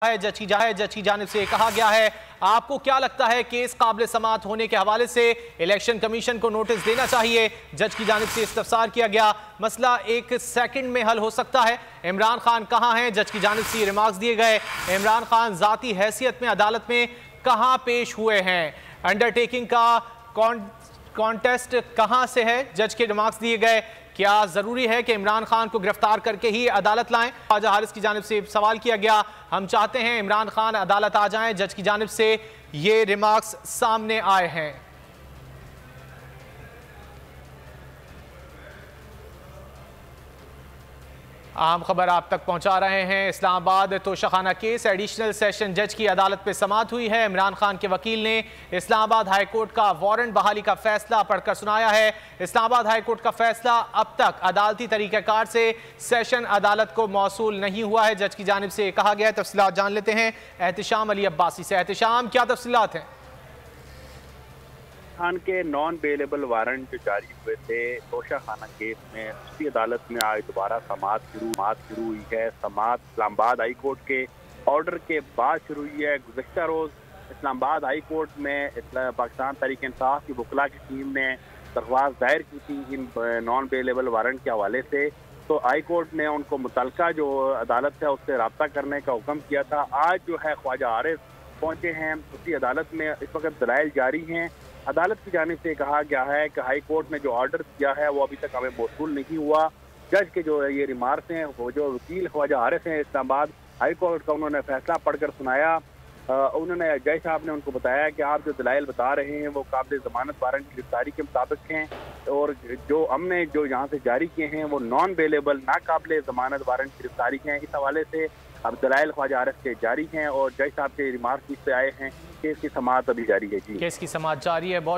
है जज की जानिब से कहा गया है। आपको क्या लगता है केस काबिल समाअत होने के हवाले से इलेक्शन कमीशन को नोटिस देना चाहिए? जज की जानिब से इस्तफसार किया गया, मसला 1 सेकंड में हल हो सकता है। इमरान खान कहां हैं? जज की जानिब से रिमार्क्स दिए गए। इमरान खान जाती हैसियत में अदालत में कहां पेश हुए हैं? अंडरटेकिंग का कॉन्टेस्ट कहां से है? जज के रिमार्क्स दिए गए। क्या जरूरी है कि इमरान खान को गिरफ्तार करके ही अदालत लाएं? ख्वाजा हारिस की जानिब से सवाल किया गया, हम चाहते हैं इमरान खान अदालत आ जाएं। जज की जानिब से ये रिमार्क्स सामने आए हैं। अहम खबर आप तक पहुंचा रहे हैं। Islamabad Toshakhana case additional session जज की अदालत में समाअत हुई है। इमरान खान के वकील ने इस्लामाबाद हाई कोर्ट का वारंट बहाली का फैसला पढ़कर सुनाया है। इस्लामाबाद हाई कोर्ट का फैसला अब तक अदालती तरीक़ाकार से सेशन अदालत को मौसूल नहीं हुआ है। जज की जानिब से कहा गया है। तफसीलात जान लेते हैं एहतिशाम अली अब्बासी से। एहतिशाम, क्या तफसीलात हैं? खान के नॉन बेलेबल वारंट जो जारी हुए थे तोशाखाना केस में, उसकी अदालत में आज दोबारा समाअत शुरू हुई है। समाअत इस्लामाबाद हाई कोर्ट के ऑर्डर के बाद शुरू हुई है। गुज़श्ता रोज़ इस्लामाबाद हाई कोर्ट में पाकिस्तान तहरीक इंसाफ की वकला की टीम ने दरख्वास्त दायर की थी इन नॉन बेलेबल वारंट के हवाले से। तो हाई कोर्ट ने उनको मुतल्लिका जो अदालत है उससे रब्ता करने का हुक्म किया था। आज जो है ख्वाजा हारिस पहुंचे हैं उसी अदालत में। इस वक्त दलाइल जारी हैं। अदालत की जानिब से कहा गया है कि हाई कोर्ट ने जो ऑर्डर दिया है वो अभी तक हमें मौसूल नहीं हुआ। जज के जो ये रिमार्क्स हैं, वो जो वकील ख्वाजा हारिस हैं इस्लामाबाद हाई कोर्ट का, उन्होंने फैसला पढ़कर सुनाया। उन्होंने जज साहब ने उनको बताया कि आप जो दलाइल बता रहे हैं वो काबिल ज़मानत वारंट की गिरफ्तारी के मुताबिक हैं, और जो हमने जो यहाँ से जारी किए हैं वो नॉन बेलेबल नाकाबिल ज़मानत वारंट की गिरफ्तारी हैं। इस हवाले से अब दलाइल ख्वाजा हारिस के जारी हैं और जज साहब के रिमार्क्स इस पे आए हैं। केस की समाअत अभी जारी है। जी, केस की समाअत जारी है। बहुत